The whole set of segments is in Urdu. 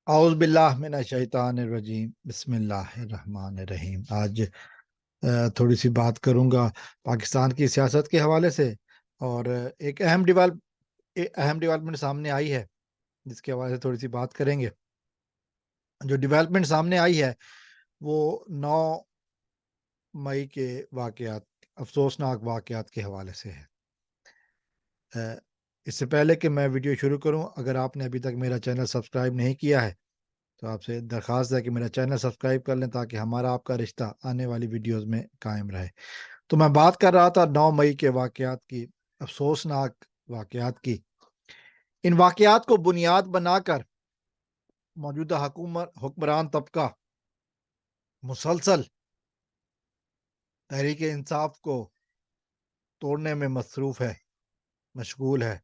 اعوذ باللہ من الشیطان الرجیم بسم اللہ الرحمن الرحیم۔ آج تھوڑی سی بات کروں گا پاکستان کی سیاست کے حوالے سے، اور ایک اہم ڈیولپمنٹ سامنے آئی ہے جس کے حوالے سے تھوڑی سی بات کریں گے۔ جو ڈیولپمنٹ سامنے آئی ہے وہ 9 مئی کے واقعات، افسوسناک واقعات کے حوالے سے ہے۔ اس سے پہلے کہ میں ویڈیو شروع کروں، اگر آپ نے ابھی تک میرا چینل سبسکرائب نہیں کیا ہے تو آپ سے درخواست ہے کہ میرا چینل سبسکرائب کر لیں تاکہ ہمارا آپ کا رشتہ آنے والی ویڈیوز میں قائم رہے۔ تو میں بات کر رہا تھا 9 مئی کے واقعات کی، افسوسناک واقعات کی۔ ان واقعات کو بنیاد بنا کر موجودہ حکمران طبقہ مسلسل تحریک انصاف کو توڑنے میں مشغول ہے۔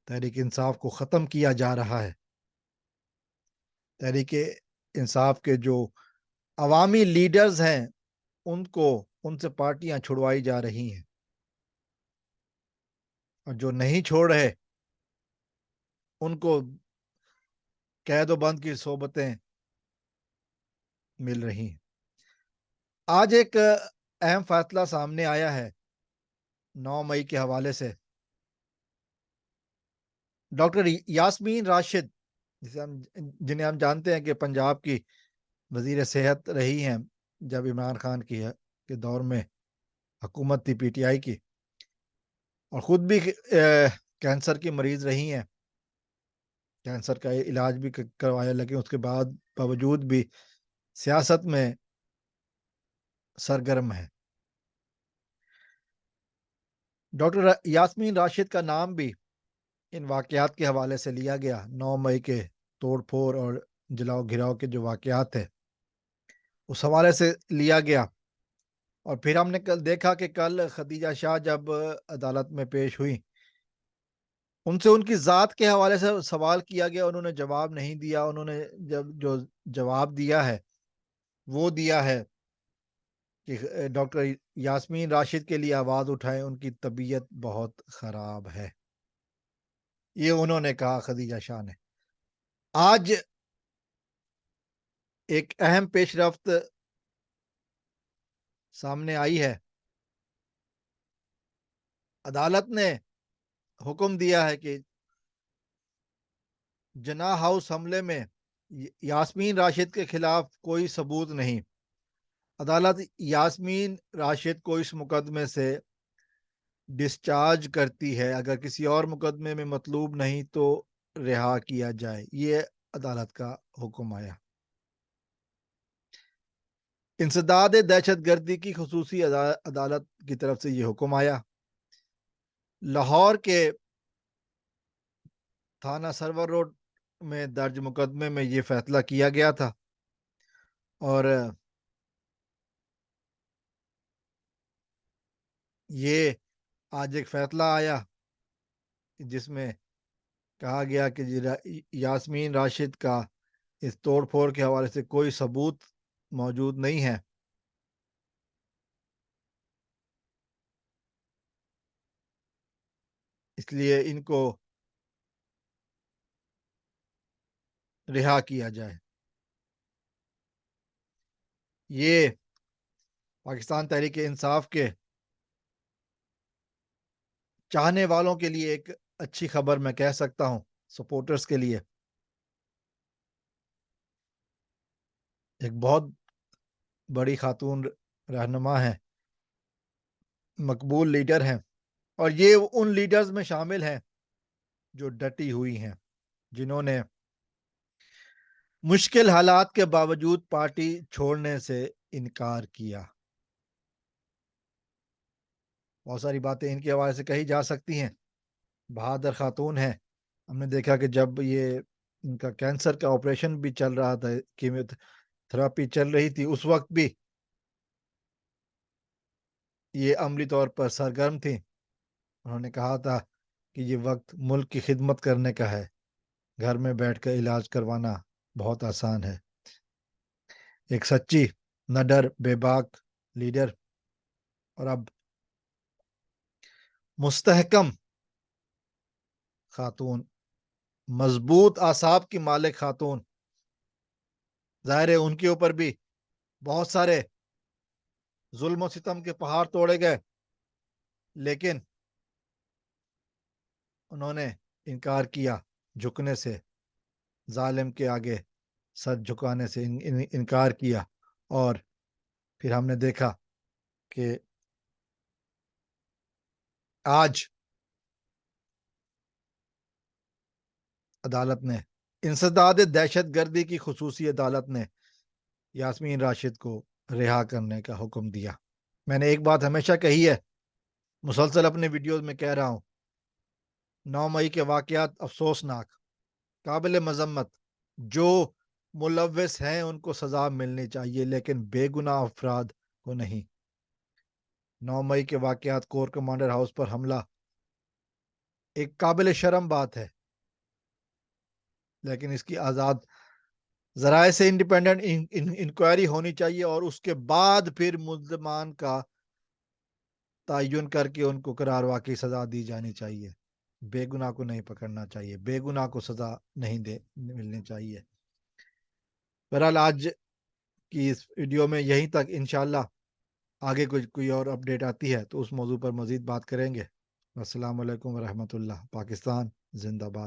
تحریک انصاف کو ختم کیا جا رہا ہے۔ تحریک انصاف کے جو عوامی لیڈرز ہیں ان سے پارٹیاں چھڑوائی جا رہی ہیں، اور جو نہیں چھوڑ رہے ان کو قید و بند کی صحبتیں مل رہی ہیں۔ آج ایک اہم فیصلہ سامنے آیا ہے 9 مئی کے حوالے سے۔ ڈاکٹر یاسمین راشد، جنہیں ہم جانتے ہیں کہ پنجاب کی وزیر صحت رہی ہیں جب عمران خان کے دور میں حکومت تھی پی ٹی آئی کی، اور خود بھی کینسر کی مریض رہی ہیں، کینسر کا علاج بھی کروایا، لیکن اس کے باوجود بھی سیاست میں سرگرم ہے۔ ڈاکٹر یاسمین راشد کا نام بھی ان واقعات کے حوالے سے لیا گیا۔ 9 مئی کے توڑ پھوڑ اور جلاؤ گھراؤ کے جو واقعات تھے اس حوالے سے لیا گیا۔ اور پھر ہم نے دیکھا کہ کل خدیجہ شاہ جب عدالت میں پیش ہوئی، ان سے ان کی ذات کے حوالے سے سوال کیا گیا، انہوں نے جواب نہیں دیا۔ انہوں نے جو جواب دیا ہے وہ دیا ہے کہ ڈاکٹر یاسمین راشد کے لیے آواز اٹھائیں، ان کی طبیعت بہت خراب ہے، یہ انہوں نے کہا، خدیجہ شاہ نے۔ آج ایک اہم پیش رفت سامنے آئی ہے۔ عدالت نے حکم دیا ہے کہ جناح ہاؤس حملے میں یاسمین راشد کے خلاف کوئی ثبوت نہیں۔ عدالت یاسمین راشد کو اس مقدمے سے ڈسچارج کرتی ہے، اگر کسی اور مقدمے میں مطلوب نہیں تو رہا کیا جائے، یہ عدالت کا حکم آیا۔ انسداد دہشت گردی کی خصوصی عدالت کی طرف سے یہ حکم آیا۔ لاہور کے تھانہ سرور روڈ میں درج مقدمے میں یہ فیصلہ کیا گیا تھا، اور یہ آج ایک فیصلہ آیا جس میں کہا گیا کہ یاسمین راشد کا اس توڑ پھوڑ کے حوالے سے کوئی ثبوت موجود نہیں ہے، اس لیے ان کو رہا کیا جائے۔ یہ پاکستان تحریک انصاف کے چاہنے والوں کے لیے ایک اچھی خبر میں کہہ سکتا ہوں، سپورٹرز کے لیے ایک بہت بڑی خاتون رہنما ہے، مقبول لیڈر ہیں، اور یہ ان لیڈرز میں شامل ہیں جو ڈٹی ہوئی ہیں، جنہوں نے مشکل حالات کے باوجود پارٹی چھوڑنے سے انکار کیا۔ بہت ساری باتیں ان کے حوالے سے کہی جا سکتی ہیں۔ بہادر خاتون ہیں، ہم نے دیکھا کہ جب یہ ان کا کینسر کا آپریشن بھی چل رہا تھا، کیمیو تھراپی چل رہی تھی، اس وقت بھی یہ عملی طور پر سرگرم تھیں۔ انہوں نے کہا تھا کہ یہ وقت ملک کی خدمت کرنے کا ہے، گھر میں بیٹھ کر علاج کروانا بہت آسان ہے۔ ایک سچی، نڈر، بے باک لیڈر، اور اب مستحکم خاتون، مضبوط اعصاب کی مالک خاتون، ظاہر ہے ان کے اوپر بھی بہت سارے ظلم و ستم کے پہاڑ توڑے گئے، لیکن انہوں نے انکار کیا جھکنے سے، ظالم کے آگے سر جھکانے سے انکار کیا، اور پھر ہم نے دیکھا کہ آج عدالت نے انسداد دہشت گردی کی خصوصی عدالت نے یاسمین راشد کو رہا کرنے کا حکم دیا۔ میں نے ایک بات ہمیشہ کہی ہے، مسلسل اپنے ویڈیوز میں کہہ رہا ہوں، 9 مئی کے واقعات افسوسناک، قابل مذمت، جو ملوث ہیں ان کو سزا ملنی چاہیے، لیکن بے گناہ افراد کو نہیں۔ 9 مئی کے واقعات، کور کمانڈر ہاؤس پر حملہ، ایک قابل شرم بات ہے، لیکن اس کی آزاد ذرائع سے انڈیپینڈنٹ انکوائری ہونی چاہیے، اور اس کے بعد پھر ملزمان کا تعین کر کے ان کو قرار واقعی سزا دی جانی چاہیے۔ بے گناہ کو نہیں پکڑنا چاہیے، بے گناہ کو سزا نہیں ملنی چاہیے۔ بہرحال آج کی اس ویڈیو میں یہیں تک، انشاءاللہ آگے کوئی اور اپڈیٹ آتی ہے تو اس موضوع پر مزید بات کریں گے۔ السلام علیکم ورحمۃ اللہ۔ پاکستان زندہ باد۔